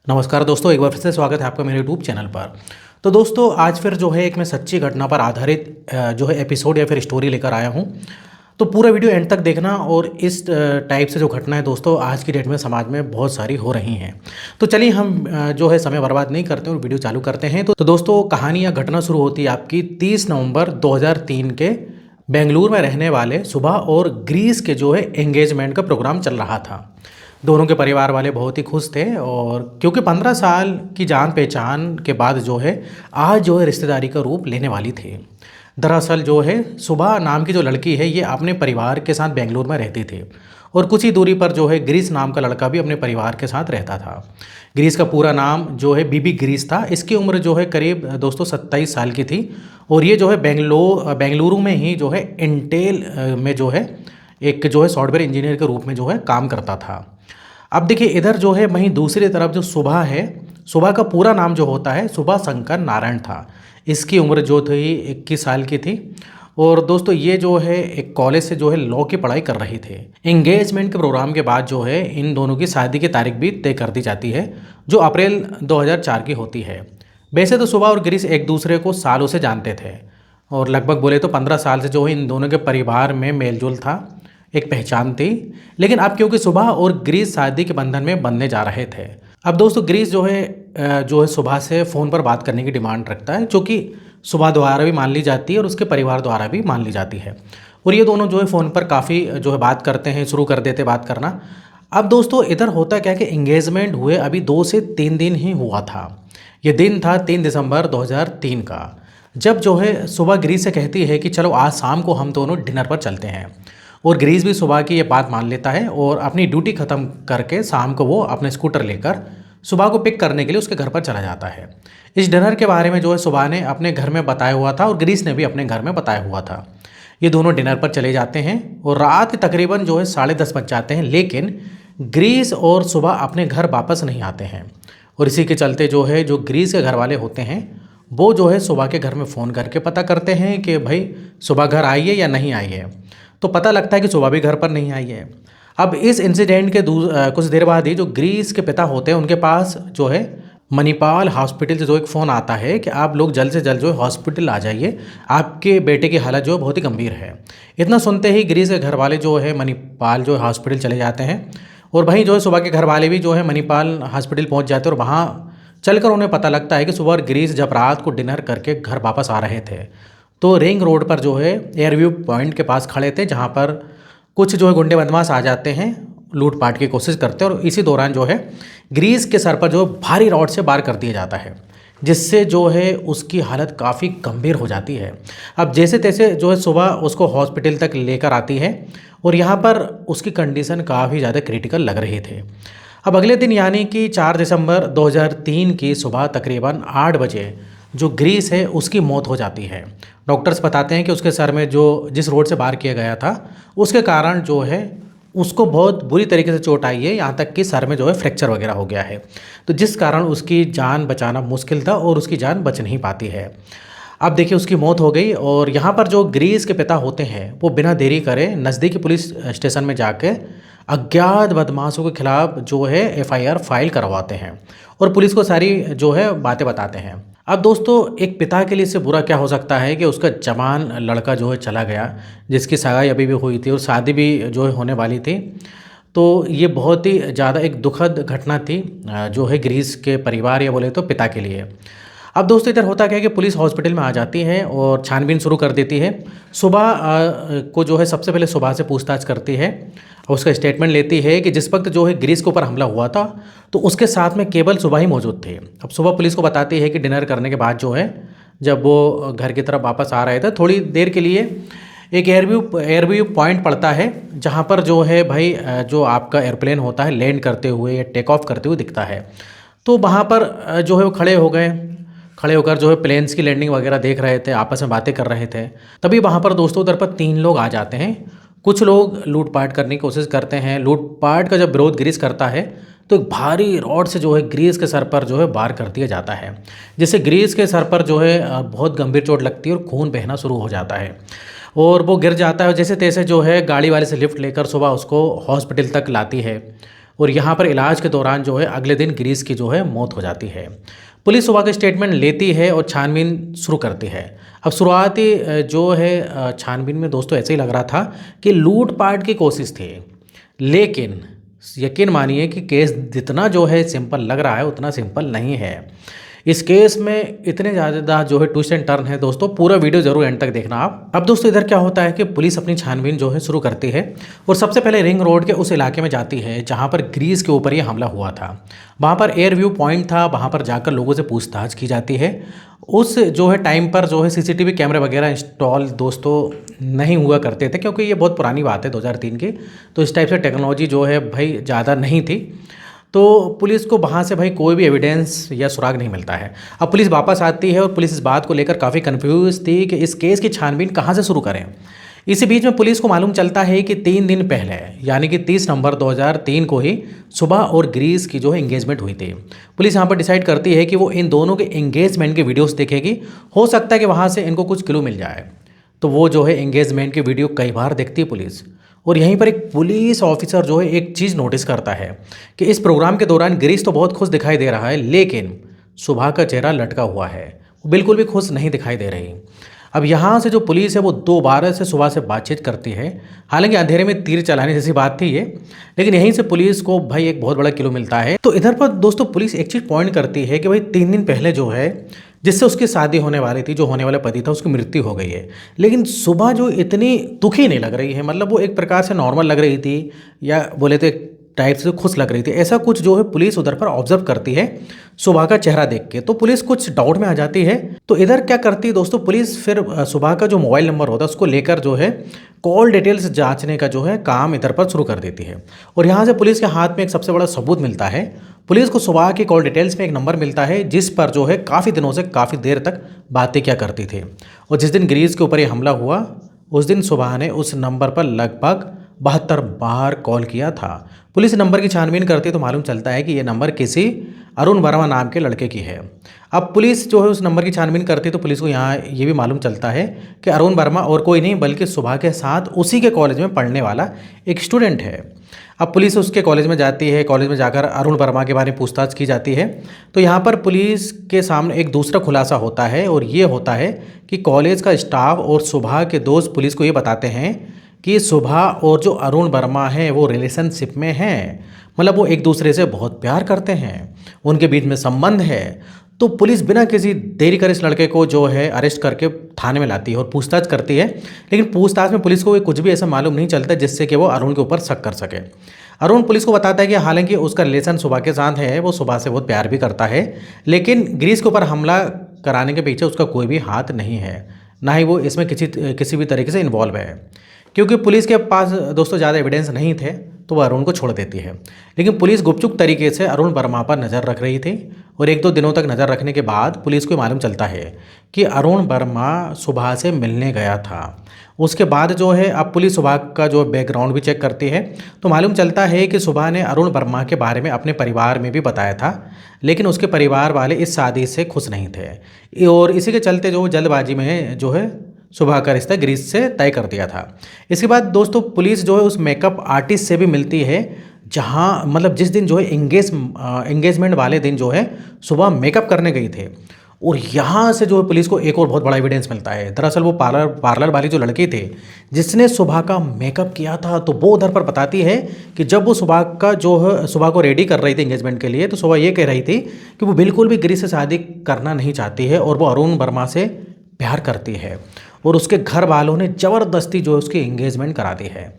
नमस्कार दोस्तों, एक बार फिर से स्वागत है आपका मेरे यूट्यूब चैनल पर। तो दोस्तों आज फिर जो है एक मैं सच्ची घटना पर आधारित जो है एपिसोड या फिर स्टोरी लेकर आया हूँ। तो पूरा वीडियो एंड तक देखना। और इस टाइप से जो घटना है दोस्तों आज की डेट में समाज में बहुत सारी हो रही हैं। तो चलिए हम जो है समय बर्बाद नहीं करते और वीडियो चालू करते हैं। तो दोस्तों कहानी या घटना शुरू होती है आपकी 30 नवंबर 2003 के बेंगलुरु में रहने वाले सुबह और ग्रीस के जो है एंगेजमेंट का प्रोग्राम चल रहा था। दोनों के परिवार वाले बहुत ही खुश थे और क्योंकि 15 साल की जान पहचान के बाद जो है आज जो है रिश्तेदारी का रूप लेने वाली थी। दरअसल जो है सुबह नाम की जो लड़की है ये अपने परिवार के साथ बेंगलुरु में रहती थी और कुछ ही दूरी पर जो है ग्रीस नाम का लड़का भी अपने परिवार के साथ रहता था। ग्रीस का पूरा नाम जो है बीबी ग्रीस था। इसकी उम्र जो है करीब दोस्तों 27 साल की थी और ये जो है बेंगलुरु में ही जो है इंटेल में जो है एक जो है सॉफ्टवेयर इंजीनियर के रूप में जो है काम करता था। अब देखिए इधर जो है वहीं दूसरी तरफ जो सुबह है, सुबह का पूरा नाम जो होता है सुबह शंकर नारायण था। इसकी उम्र जो थी 21 साल की थी और दोस्तों ये जो है एक कॉलेज से जो है लॉ की पढ़ाई कर रही थे। एंगेजमेंट के प्रोग्राम के बाद जो है इन दोनों की शादी की तारीख भी तय कर दी जाती है जो अप्रैल 2004 की होती है। वैसे तो सुबह और गिरीश एक दूसरे को सालों से जानते थे और लगभग बोले तो 15 साल से जो है इन दोनों के परिवार में मेलजोल था, एक पहचान थी। लेकिन अब क्योंकि सुबह और ग्रीस शादी के बंधन में बंधने जा रहे थे, अब दोस्तों ग्रीस जो है सुबह से फ़ोन पर बात करने की डिमांड रखता है जो कि सुबह द्वारा भी मान ली जाती है और उसके परिवार द्वारा भी मान ली जाती है। और ये दोनों जो है फ़ोन पर काफ़ी जो है बात करते हैं, शुरू कर देते बात करना। अब दोस्तों इधर होता क्या है कि एंगेजमेंट हुए अभी 2 से 3 दिन ही हुआ था। ये दिन था 3 दिसंबर 2003 का, जब जो है सुबह ग्रीस से कहती है कि चलो आज शाम को हम दोनों डिनर पर चलते हैं। और ग्रीस भी सुबह की ये बात मान लेता है और अपनी ड्यूटी ख़त्म करके शाम को वो अपने स्कूटर लेकर सुबह को पिक करने के लिए उसके घर पर चला जाता है। इस डिनर के बारे में जो है सुबह ने अपने घर में बताया हुआ था और ग्रीस ने भी अपने घर में बताया हुआ था। ये दोनों डिनर पर चले जाते हैं और रात के तकरीबन जो है 10:30 बज जाते हैं, लेकिन ग्रीस और सुबह अपने घर वापस नहीं आते हैं। और इसी के चलते जो है जो ग्रीस के घर वाले होते हैं वो जो है सुबह के घर में फ़ोन करके पता करते हैं कि भाई सुबह घर आई है या नहीं आई है। तो पता लगता है कि सुबह भी घर पर नहीं आई है। अब इस इंसिडेंट के कुछ देर बाद ही जो ग्रीस के पिता होते हैं उनके पास जो है मणिपाल हॉस्पिटल से जो एक फ़ोन आता है कि आप लोग जल्द से जल्द जो है हॉस्पिटल आ जाइए, आपके बेटे की हालत जो है बहुत ही गंभीर है। इतना सुनते ही ग्रीस के घर वाले जो है मणिपाल जो है हॉस्पिटल चले जाते हैं और वहीं जो है सुबह के घर वाले भी जो है मणिपाल हॉस्पिटल पहुँच जाते हैं और वहाँ चलकर उन्हें पता लगता है कि सुबह ग्रीस जब रात को डिनर करके घर वापस आ रहे थे तो रिंग रोड पर जो है एयरव्यू पॉइंट के पास खड़े थे, जहाँ पर कुछ जो है गुंडे बदमाश आ जाते हैं, लूटपाट की कोशिश करते हैं और इसी दौरान जो है ग्रीस के सर पर जो भारी रॉड से वार कर दिया जाता है, जिससे जो है उसकी हालत काफ़ी गंभीर हो जाती है। अब जैसे तैसे जो है सुबह उसको हॉस्पिटल तक लेकर आती है और यहाँ पर उसकी कंडीशन काफ़ी ज़्यादा क्रिटिकल लग रही थे। अब अगले दिन यानी कि 4 दिसंबर 2003 की सुबह तकरीबन 8 बजे जो ग्रीस है उसकी मौत हो जाती है। डॉक्टर्स बताते हैं कि उसके सर में जो जिस रोड से वार किया गया था उसके कारण जो है उसको बहुत बुरी तरीके से चोट आई है, यहाँ तक कि सर में जो है फ्रैक्चर वगैरह हो गया है, तो जिस कारण उसकी जान बचाना मुश्किल था और उसकी जान बच नहीं पाती है। अब देखिए उसकी मौत हो गई और यहाँ पर जो ग्रीस के पिता होते हैं वो बिना देरी करे नज़दीकी पुलिस स्टेशन में जाके अज्ञात बदमाशों के खिलाफ जो है एफआईआर फाइल करवाते हैं और पुलिस को सारी जो है बातें बताते हैं। अब दोस्तों एक पिता के लिए इससे बुरा क्या हो सकता है कि उसका जवान लड़का जो है चला गया, जिसकी सगाई अभी भी हुई थी और शादी भी जो है होने वाली थी। तो ये बहुत ही ज़्यादा एक दुखद घटना थी जो है ग्रीस के परिवार या बोले तो पिता के लिए। अब दोस्तों इधर होता क्या है कि पुलिस हॉस्पिटल में आ जाती है और छानबीन शुरू कर देती है। सुबह को जो है सबसे पहले सुबह से पूछताछ करती है और उसका स्टेटमेंट लेती है कि जिस वक्त जो है ग्रीस के ऊपर हमला हुआ था तो उसके साथ में केवल सुबह ही मौजूद थे। अब सुबह पुलिस को बताती है कि डिनर करने के बाद जो है जब वो घर की तरफ वापस आ रहे थे थोड़ी देर के लिए एक एयरव्यू पॉइंट पड़ता है, जहाँ पर जो है भाई जो आपका एयरप्लेन होता है लैंड करते हुए या टेक ऑफ करते हुए दिखता है। तो वहाँ पर जो है वो खड़े हो गए, खड़े होकर जो है प्लेन्स की लैंडिंग वगैरह देख रहे थे, आपस में बातें कर रहे थे। तभी वहाँ पर दोस्तों उधर पर 3 लोग आ जाते हैं। कुछ लोग लूटपाट करने की कोशिश करते हैं। लूटपाट का जब विरोध ग्रीस करता है तो एक भारी रॉड से जो है ग्रीस के सर पर जो है वार कर दिया जाता है, जिससे ग्रीस के सर पर जो है बहुत गंभीर चोट लगती है और खून बहना शुरू हो जाता है और वो गिर जाता है। जैसे तैसे जो है गाड़ी वाले से लिफ्ट लेकर सुबह उसको हॉस्पिटल तक लाती है और यहाँ पर इलाज के दौरान जो है अगले दिन ग्रीस की जो है मौत हो जाती है। पुलिस सुबह का स्टेटमेंट लेती है और छानबीन शुरू करती है। अब शुरुआती जो है छानबीन में दोस्तों ऐसे ही लग रहा था कि लूटपाट की कोशिश थी, लेकिन यकीन मानिए कि केस जितना जो है सिंपल लग रहा है उतना सिंपल नहीं है। इस केस में इतने ज़्यादा जो है ट्विस्ट एंड टर्न है दोस्तों, पूरा वीडियो जरूर एंड तक देखना आप। अब दोस्तों इधर क्या होता है कि पुलिस अपनी छानबीन जो है शुरू करती है और सबसे पहले रिंग रोड के उस इलाके में जाती है जहां पर ग्रीस के ऊपर ये हमला हुआ था। वहां पर एयर व्यू पॉइंट था, वहां पर जाकर लोगों से पूछताछ की जाती है। उस जो है टाइम पर जो है सीसीटीवी कैमरे वगैरह इंस्टॉल दोस्तों नहीं हुआ करते थे, क्योंकि ये बहुत पुरानी बात है 2003 की, तो इस टाइप से टेक्नोलॉजी जो है भाई ज़्यादा नहीं थी। तो पुलिस को वहाँ से भाई कोई भी एविडेंस या सुराग नहीं मिलता है। अब पुलिस वापस आती है और पुलिस इस बात को लेकर काफ़ी कंफ्यूज थी कि इस केस की छानबीन कहाँ से शुरू करें। इसी बीच में पुलिस को मालूम चलता है कि 3 दिन पहले यानी कि 30 नवंबर 2003 को ही सुबह और ग्रीस की जो है एंगेजमेंट हुई थी। पुलिस यहाँ पर डिसाइड करती है कि वो इन दोनों के एंगेजमेंट के वीडियोस देखेगी, हो सकता है कि वहाँ से इनको कुछ क्लू मिल जाए। तो वो जो है एंगेजमेंट की वीडियो कई बार देखती है पुलिस, और यहीं पर एक पुलिस ऑफिसर जो है एक चीज़ नोटिस करता है कि इस प्रोग्राम के दौरान ग्रीस तो बहुत खुश दिखाई दे रहा है, लेकिन सुबह का चेहरा लटका हुआ है, वो बिल्कुल भी खुश नहीं दिखाई दे रही। अब यहाँ से जो पुलिस है वो दोबारा से सुबह से बातचीत करती है। हालांकि अंधेरे में तीर चलाने जैसी बात थी ये, लेकिन यहीं से पुलिस को भाई एक बहुत बड़ा क्लू मिलता है। तो इधर पर दोस्तों पुलिस एक चीज़ पॉइंट करती है कि भाई 3 दिन पहले जो है जिससे उसकी शादी होने वाली थी, जो होने वाला पति था, उसकी मृत्यु हो गई है, लेकिन सुबह जो इतनी दुखी नहीं लग रही है, मतलब वो एक प्रकार से नॉर्मल लग रही थी, या बोले तो टाइप से खुश लग रही थी। ऐसा कुछ जो है पुलिस उधर पर ऑब्जर्व करती है सुबह का चेहरा देख के। तो पुलिस कुछ डाउट में आ जाती है। तो इधर क्या करती है दोस्तों पुलिस, फिर सुबह का जो मोबाइल नंबर होता है उसको लेकर जो है कॉल डिटेल्स जांचने का जो है काम इधर पर शुरू कर देती है। और यहाँ से पुलिस के हाथ में एक सबसे बड़ा सबूत मिलता है। पुलिस को सुबह की कॉल डिटेल्स में एक नंबर मिलता है जिस पर जो है काफ़ी दिनों से काफ़ी देर तक बातें क्या करती थी। और जिस दिन ग्रीस के ऊपर ये हमला हुआ उस दिन सुबह ने उस नंबर पर लगभग 72 बार कॉल किया था। पुलिस नंबर की छानबीन करती है तो मालूम चलता है कि यह नंबर किसी अरुण वर्मा नाम के लड़के की है। अब पुलिस जो है उस नंबर की छानबीन करती है तो पुलिस को यहाँ ये भी मालूम चलता है कि अरुण वर्मा और कोई नहीं बल्कि सुबह के साथ उसी के कॉलेज में पढ़ने वाला एक स्टूडेंट है। अब पुलिस उसके कॉलेज में जाती है, कॉलेज में जाकर अरुण वर्मा के बारे में पूछताछ की जाती है। तो यहाँ पर पुलिस के सामने एक दूसरा खुलासा होता है, और ये होता है कि कॉलेज का स्टाफ और सुबह के दोस्त पुलिस को ये बताते हैं कि सुबह और जो अरुण वर्मा है वो रिलेशनशिप में हैं, मतलब वो एक दूसरे से बहुत प्यार करते हैं, उनके बीच में संबंध है। तो पुलिस बिना किसी देरी कर इस लड़के को जो है अरेस्ट करके थाने में लाती है और पूछताछ करती है। लेकिन पूछताछ में पुलिस को कुछ भी ऐसा मालूम नहीं चलता जिससे कि वो अरुण के ऊपर शक कर सके। अरुण पुलिस को बताता है कि हालांकि उसका रिलेशन सुबह के साथ है, वो सुबह से बहुत प्यार भी करता है, लेकिन ग्रीस के ऊपर हमला कराने के पीछे उसका कोई भी हाथ नहीं है, ना ही वो इसमें किसी भी तरीके से इन्वॉल्व है। क्योंकि पुलिस के पास दोस्तों ज़्यादा एविडेंस नहीं थे तो वह अरुण को छोड़ देती है। लेकिन पुलिस गुपचुप तरीके से अरुण वर्मा पर नज़र रख रही थी, और 1-2 दिनों तक नज़र रखने के बाद पुलिस को मालूम चलता है कि अरुण वर्मा सुबह से मिलने गया था। उसके बाद जो है अब पुलिस सुबह का जो बैकग्राउंड भी चेक करती है तो मालूम चलता है कि सुबह ने अरुण वर्मा के बारे में अपने परिवार में भी बताया था, लेकिन उसके परिवार वाले इस शादी से खुश नहीं थे, और इसी के चलते जो जल्दबाजी में जो है सुबह का रिश्ता ग्रीस से तय कर दिया था। इसके बाद दोस्तों पुलिस जो है उस मेकअप आर्टिस्ट से भी मिलती है, जहां मतलब जिस दिन जो है एंगेजमेंट वाले दिन जो है सुबह मेकअप करने गई थे। और यहाँ से जो है पुलिस को एक और बहुत बड़ा एविडेंस मिलता है। दरअसल वो पार्लर वाली जो लड़की थे जिसने सुबह का मेकअप किया था, तो वो उधर पर बताती है कि जब वो सुबह का जो है सुबह को रेडी कर रही थी एंगेजमेंट के लिए, तो सुबह ये कह रही थी कि वो बिल्कुल भी ग्रीस से शादी करना नहीं चाहती है और वो अरुण वर्मा से प्यार करती है, और उसके घर वालों ने ज़बरदस्ती जो है उसकी एंगेजमेंट करा दी है।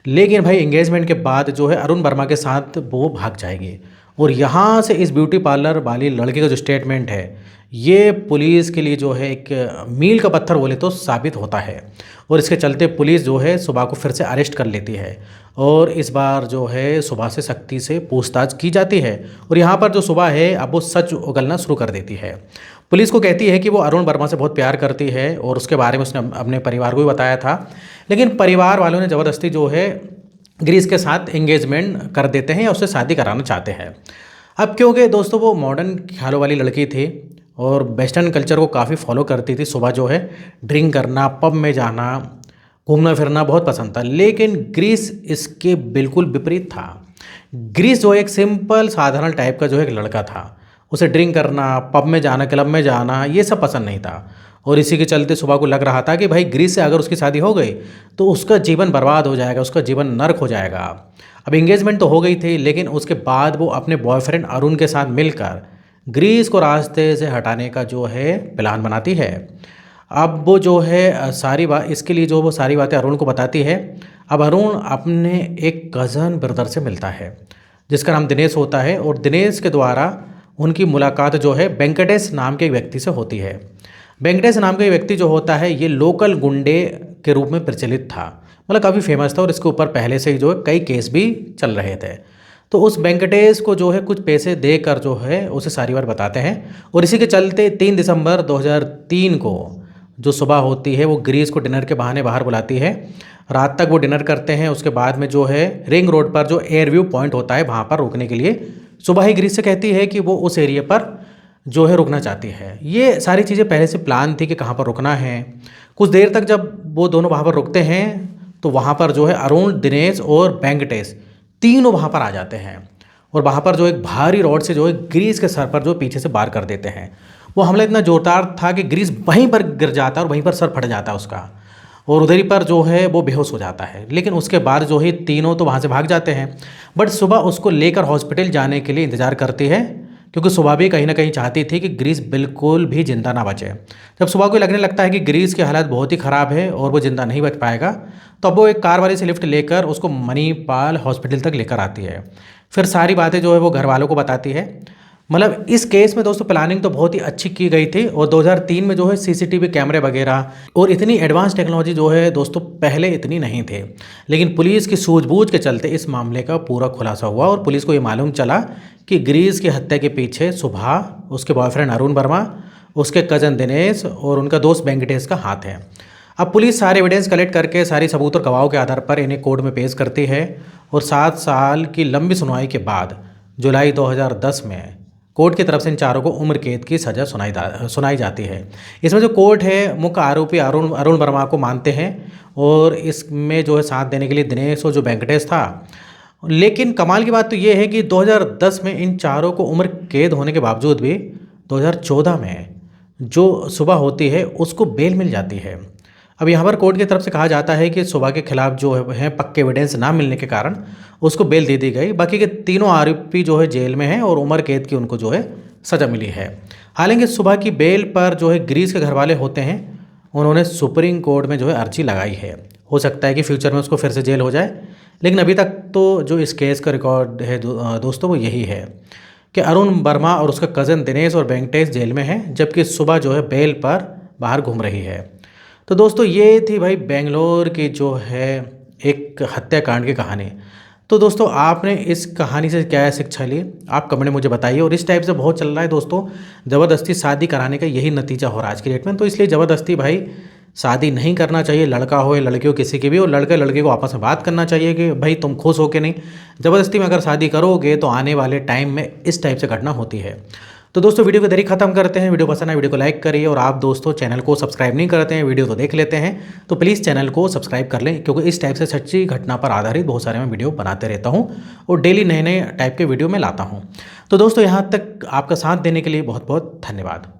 लेकिन भाई एंगेजमेंट के बाद जो है अरुण वर्मा के साथ वो भाग जाएगी, और यहाँ से इस ब्यूटी पार्लर वाली लड़की का जो स्टेटमेंट है ये पुलिस के लिए जो है एक मील का पत्थर बोले तो साबित होता है। और इसके चलते पुलिस जो है सुबह को फिर से अरेस्ट कर लेती है, और इस बार जो है सुबह से सख्ती से पूछताछ की जाती है। और यहाँ पर जो सुबह है अब वो सच उगलना शुरू कर देती है। पुलिस को कहती है कि वो अरुण वर्मा से बहुत प्यार करती है, और उसके बारे में उसने अपने परिवार को भी बताया था, लेकिन परिवार वालों ने ज़बरदस्ती जो है ग्रीस के साथ एंगेजमेंट कर देते हैं या उससे शादी कराना चाहते हैं। अब क्योंकि दोस्तों वो मॉडर्न ख्यालों वाली लड़की थी और वेस्टर्न कल्चर को काफ़ी फॉलो करती थी, सुबह जो है ड्रिंक करना, पब में जाना, घूमना फिरना बहुत पसंद था, लेकिन ग्रीस इसके बिल्कुल विपरीत था। ग्रीस जो एक सिंपल साधारण टाइप का जो एक लड़का था। उसे ड्रिंक करना, पब में जाना, क्लब में जाना ये सब पसंद नहीं था। और इसी के चलते सुबह को लग रहा था कि भाई ग्रीस से अगर उसकी शादी हो गई तो उसका जीवन बर्बाद हो जाएगा, उसका जीवन नर्क हो जाएगा। अब एंगेजमेंट तो हो गई थी, लेकिन उसके बाद वो अपने बॉयफ्रेंड अरुण के साथ मिलकर ग्रीस को रास्ते से हटाने का जो है प्लान बनाती है। अब वो जो है सारी बात इसके लिए जो वो सारी बातें अरुण को बताती है। अब अरुण अपने एक कज़न ब्रदर से मिलता है जिसका नाम दिनेश होता है, और दिनेश के द्वारा उनकी मुलाकात जो है वेंकटेश नाम के एक व्यक्ति से होती है। वेंकटेश नाम का ये व्यक्ति जो होता है ये लोकल गुंडे के रूप में प्रचलित था, मतलब काफ़ी फेमस था, और इसके ऊपर पहले से ही जो है कई केस भी चल रहे थे। तो उस वेंकटेश को जो है कुछ पैसे देकर जो है उसे सारी बात बताते हैं, और इसी के चलते 3 दिसंबर 2003 को जो सुबह होती है वो ग्रीस को डिनर के बहाने बाहर बुलाती है। रात तक वो डिनर करते हैं। उसके बाद में जो है रिंग रोड पर जो एयर व्यू पॉइंट होता है वहाँ पर रुकने के लिए सुबह ही ग्रीस से कहती है कि वो उस एरिया पर जो है रुकना चाहती है। ये सारी चीज़ें पहले से प्लान थी कि कहाँ पर रुकना है। कुछ देर तक जब वो दोनों वहाँ पर रुकते हैं तो वहाँ पर जो है अरुण, दिनेश और वेंकटेश तीनों वहाँ पर आ जाते हैं, और वहाँ पर जो एक भारी रॉड से जो है ग्रीस के सर पर जो पीछे से वार कर देते हैं। वो हमला इतना जोरदार था कि ग्रीस वहीं पर गिर जाता है और वहीं पर सर फट जाता है उसका, और उधर ही पर जो है वो बेहोश हो जाता है। लेकिन उसके बाद जो है तीनों तो वहाँ से भाग जाते हैं, बट सुबह उसको लेकर हॉस्पिटल जाने के लिए इंतज़ार करती है, क्योंकि सुबह भी कहीं ना कहीं चाहती थी कि ग्रीस बिल्कुल भी ज़िंदा ना बचे। जब सुबह को लगने लगता है कि ग्रीस की हालत बहुत ही ख़राब है और वो ज़िंदा नहीं बच पाएगा, तो अब वो एक कार वाले से लिफ्ट लेकर उसको मणिपाल हॉस्पिटल तक लेकर आती है। फिर सारी बातें जो है वो घर वालों को बताती है। मतलब इस केस में दोस्तों प्लानिंग तो बहुत ही अच्छी की गई थी, और 2003 में जो है सीसीटीवी कैमरे वगैरह और इतनी एडवांस टेक्नोलॉजी जो है दोस्तों पहले इतनी नहीं थे। लेकिन पुलिस की सूझबूझ के चलते इस मामले का पूरा खुलासा हुआ, और पुलिस को ये मालूम चला कि ग्रीस की हत्या के पीछे सुबह उसके बॉयफ्रेंड अरुण वर्मा, उसके कज़न दिनेश और उनका दोस्त वेंकटेश का हाथ है। अब पुलिस सारे एविडेंस कलेक्ट करके सारी सबूत और गवाहों के आधार पर इन्हें कोर्ट में पेश करती है, और 7 साल की लंबी सुनवाई के बाद जुलाई 2010 में कोर्ट की तरफ से इन चारों को उम्र कैद की सज़ा सुनाई जाती है। इसमें जो कोर्ट है मुख्य आरोपी अरुण वर्मा को मानते हैं, और इसमें जो है साथ देने के लिए दिनेश और जो वेंकटेश था। लेकिन कमाल की बात तो ये है कि 2010 में इन चारों को उम्र कैद होने के बावजूद भी 2014 में जो सुबह होती है उसको बेल मिल जाती है। अब यहाँ पर कोर्ट की तरफ से कहा जाता है कि सुबह के खिलाफ जो है पक्के एविडेंस ना मिलने के कारण उसको बेल दे दी गई। बाकी के तीनों आरोपी जो है जेल में हैं और उम्र कैद की उनको जो है सज़ा मिली है। हालांकि सुबह की बेल पर जो है ग्रीस के घर वाले होते हैं, उन्होंने सुप्रीम कोर्ट में जो है अर्जी लगाई है। हो सकता है कि फ्यूचर में उसको फिर से जेल हो जाए, लेकिन अभी तक तो जो इस केस का रिकॉर्ड है दोस्तों वो यही है कि अरुण वर्मा और उसका कज़न दिनेश और वेंकटेश जेल में हैं, जबकि सुबह जो है बेल पर बाहर घूम रही है। तो दोस्तों ये थी भाई बेंगलोर की जो है एक हत्याकांड की कहानी। तो दोस्तों आपने इस कहानी से क्या शिक्षा ली, आप कमेंट में मुझे बताइए। और इस टाइप से बहुत चल रहा है दोस्तों, ज़बरदस्ती शादी कराने का यही नतीजा हो रहा है आज की डेट में। तो इसलिए ज़बरदस्ती भाई शादी नहीं करना चाहिए, लड़का हो या लड़की हो किसी की भी, और लड़के लड़के को आपस में बात करना चाहिए कि भाई तुम खुश हो कि नहीं। ज़बरदस्ती में अगर शादी करोगे तो आने वाले टाइम में इस टाइप से घटना होती है। तो दोस्तों वीडियो को देरी खत्म करते हैं। वीडियो पसंद है वीडियो को लाइक करिए, और आप दोस्तों चैनल को सब्सक्राइब नहीं करते हैं, वीडियो तो देख लेते हैं, तो प्लीज़ चैनल को सब्सक्राइब कर लें, क्योंकि इस टाइप से सच्ची घटना पर आधारित बहुत सारे मैं वीडियो बनाते रहता हूं और डेली नए नए टाइप के वीडियो में लाता हूं। तो दोस्तों यहाँ तक आपका साथ देने के लिए बहुत बहुत धन्यवाद।